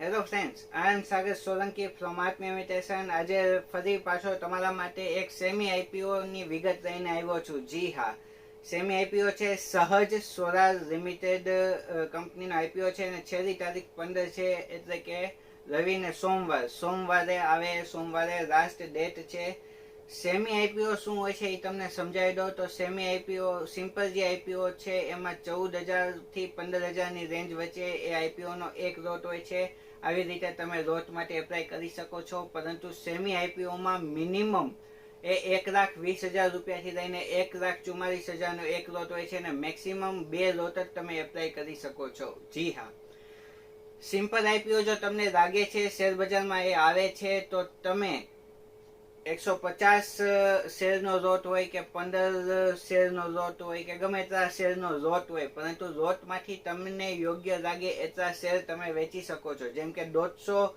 Hello friends, I am Sagar Solanki from Aatm imitation. આજે ફરી પાછો તમારા માટે એક સેમી આઈપીઓ ની વિગત લઈને આવ્યો છું. જી હા, સેમી આઈપીઓ છે સહજ સોલાર લિમિટેડ કંપનીનો આઈપીઓ છે અને છેલ્લી તારીખ 15 છે, એટલે કે રવિ ને સોમવારે આવે. સોમવારે લાસ્ટ ડેટ છે. સેમી આઈપીઓ શું હોય છે એ તમને સમજાવી દો. તો સેમી આઈપીઓ સિમ્પલ જે આઈપીઓ છે એમાં 14,000 થી 15,000 ની રેન્જ વચ્ચે એ આઈપીઓ નો એક લોટ હોય છે. આવી રીતે તમે લોટ માટે એપ્લાય કરી શકો છો. પરંતુ સેમી આઈપીઓમાં મિનિમમ એ 1,20,000 રૂપિયાથી લઈને 1,44,000 નો એક લોટ હોય છે અને મેક્સિમમ 2 લોટ જ તમે એપ્લાય કરી શકો છો. જી હા, સિમ્પલ આઈપીઓ જો તમને લાગે છે શેર બજારમાં એ આવે છે તો તમે 150 શેરનો લોટ હોય કે 15 શેરનો લોટ હોય કે ગમે એટલા શેરનો લોટ હોય, પરંતુ લોટમાંથી તમને યોગ્ય લાગે એટલા શેર તમે વેચી શકો છો. જેમ કે 150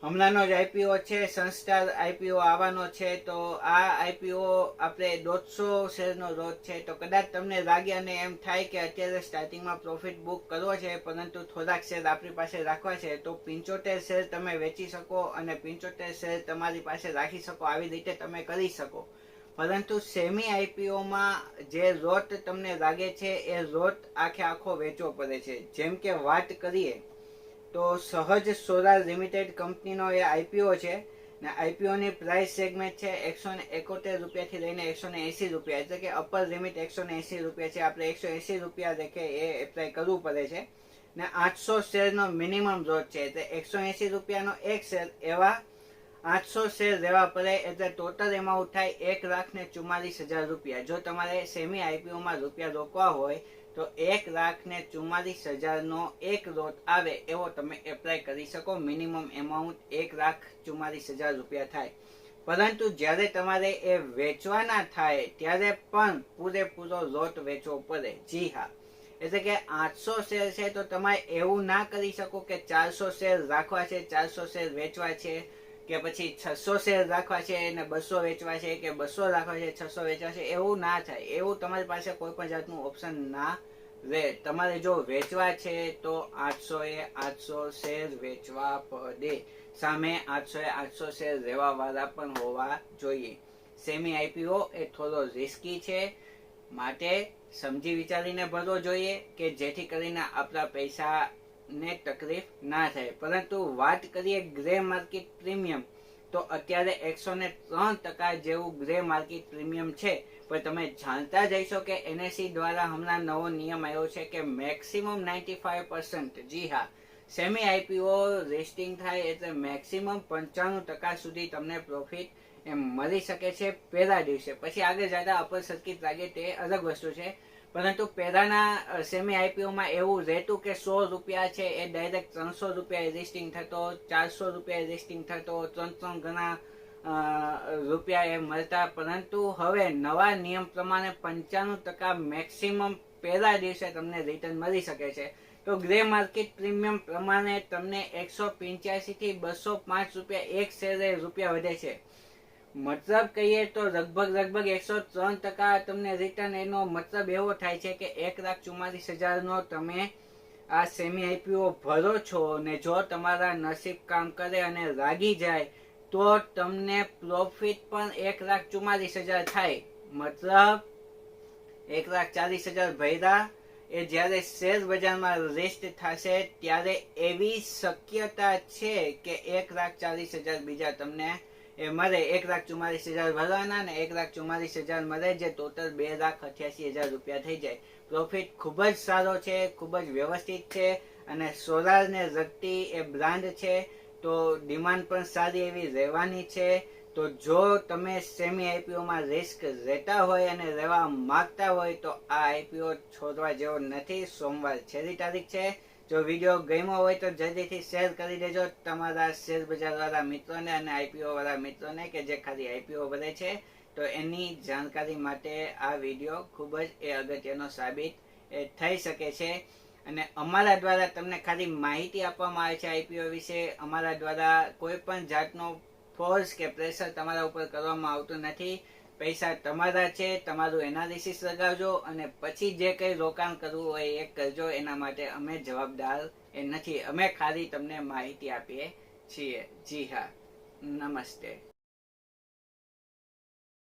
હમણાંનો જ આઈપીઓ છે, સનસ્ટાર આઈપીઓ આવવાનો છે. તો આ આઈપીઓ આપણે 150 શેરનો લોટ છે. તો કદાચ તમને લાગે અને એમ થાય કે અત્યારે સ્ટાર્ટિંગમાં પ્રોફિટ બુક કરવો છે પરંતુ થોડાક શેર આપણી પાસે રાખવા છે, તો 75 શેર તમે વેચી શકો અને 75 શેર તમારી પાસે રાખી શકો. આવી રીતે તમે કરી શકો. પરંતુ સેમી આઈપીઓમાં જે લોટ તમને લાગે છે એ લોટ આખો વેચવો પડે છે. જેમ કે વાત કરીએ તો સહજ સોલાર લિમિટેડ કંપનીનો એ આઈપીઓ છે ને આઈપીઓ ની પ્રાઇસ સેગમેન્ટ છે 171 રૂપિયાથી લઈને 180 રૂપિયા, એટલે કે અપર લિમિટ 180 રૂપિયા છે. આપણે 180 રૂપિયા લેખે એ એપ્લાય કરવું પડે છે ને 800 શેરનો મિનિમમ લોટ છે, એટલે 180 રૂપિયાનો એક શેર, એવા 800 શેર લેવા પડે. એટલે ટોટલ એમાઉન્ટ થાય 1,44,000 રૂપિયા. જો તમારે સેમી આઈપીઓમાં રૂપિયા રોકવા હોય તો 1,44,000 નો એક લોટ આવે એવો તમે એપ્લાય કરી શકો. મિનિમમ એમાઉન્ટ 1,44,000 રૂપિયા થાય. પરંતુ જ્યારે તમારે એ વેચવાના થાય ત્યારે પણ પૂરેપૂરો લોટ વેચવો પડે. જી હા, એટલે કે 800 શેર છે તો તમે એવું ના કરી શકો કે 400 શેર રાખવા છે, 400 શેર વેચવા છે, કે પછી 600 શેર રાખવા છે અને 200 વેચવા છે, કે 200 રાખવા છે 600 વેચવા છે. એવું ના થાય. એવું તમારી પાસે કોઈ પણ જાતનું ઓપ્શન ના રહે. તમારે જો વેચવા છે તો 800 એ 800 શેર વેચવા પડે. સામે 800 એ 800 શેર લેવા વાળા પણ હોવા જોઈએ. સેમી આઈપીઓ એ થોડો રિસ્કી છે, માટે સમજી વિચારીને ભરવો જોઈએ કે જેથી કરીને આપણા પૈસા ને તકલીફ ના થાય. પરંતુ વાત કરીએ ગ્રે માર્કેટ પ્રીમિયમ, તો અત્યારે 103% જેવું ગ્રે માર્કેટ પ્રીમિયમ છે. પણ તમે જાણતા જઈશો કે એનએસઈ દ્વારા હમણાં નવો નિયમ આવ્યો છે કે મેક્સિમમ 95%, જી હા, સેમી આઈપીઓ લિસ્ટિંગ થાય એટલે મેક્સિમમ 95% સુધી તમને પ્રોફિટ એમ મળી શકે છે પહેલા દિવસે. પછી આગળ જતા અપર સર્કિટ લાગે તે અલગ વસ્તુ છે. પરંતુ પહેલાના સેમી આઈપીઓમાં એવું રહેતું કે 100 રૂપિયા છે એ ડાયરેક્ટ 300 રૂપિયા લિસ્ટિંગ થતો, 400 રૂપિયા લિસ્ટિંગ થતો, 3 ગણા રૂપિયા એ મળતા. પરંતુ હવે નવા નિયમ પ્રમાણે 95% મેક્સિમમ પહેલા દિવસે તમને રિટર્ન મળી શકે છે. તો ગ્રે માર્કેટ પ્રીમિયમ પ્રમાણે તમને 185 થી 205 રૂપિયા એક શેરે રૂપિયા વધે છે. મતલબ કહીએ તો લગભગ 103% તમને રિટર્ન. એનો મતલબ એવો થાય છે કે 1,44,000 નો તમે આ સેમી આઈપીઓ ભરો છો ને જો તમારા નસીબ કામ કરે અને લાગી જાય તો તમને પ્રોફિટ પણ 1,44,000 થાય. મતલબ 1,40,000 ભર્યા, એ જ્યારે શેર બજારમાં લિસ્ટ થશે ત્યારે એવી શક્યતા છે કે 1,40,000 બીજા તમને એ મળે. 1,44,000 ભરવાના ને 1,44,000 મળે, જે ટોટલ 2,88,000 રૂપિયા થઈ જાય. પ્રોફિટ ખૂબ જ સારો છે, ખૂબ જ વ્યવસ્થિત છે અને સોલાર ને લગતી એ બ્રાન્ડ છે, તો ડિમાન્ડ પણ સારી એવી રહેવાની છે. તો જો તમે સેમી આઈપીઓમાં રિસ્ક લેતા હોય અને લેવા માંગતા હોય તો આ આઈપીઓ છોડવા જેવો નથી. સોમવાર છેલ્લી તારીખ છે. જો વિડીયો ગમ્યો હોય તો જલ્દીથી શેર કરી દેજો તમારા શેર બજાર વાળા મિત્રોને અને આઈપીઓ વાળા મિત્રોને કે જે ખાલી આઈપીઓ ભરે છે. તો એની જાણકારી માટે આ વિડીયો ખૂબ જ એ અગત્યનો સાબિત થઈ શકે છે. અને અમારા દ્વારા તમને ખાલી માહિતી આપવામાં આવે છે આઈપીઓ વિશે. અમારા દ્વારા કોઈ પણ જાતનો ફોર્સ કે પ્રેશર તમારા ઉપર કરવામાં આવતું નથી. પૈસા તમારા છે, તમારું એનાલિસિસ લગાવજો અને પછી જે કંઈ રોકાણ કરવું હોય એ કરજો. એના માટે અમે જવાબદાર એ નથી, અમે ખાલી તમને માહિતી આપીએ છીએ. જી હા, નમસ્તે.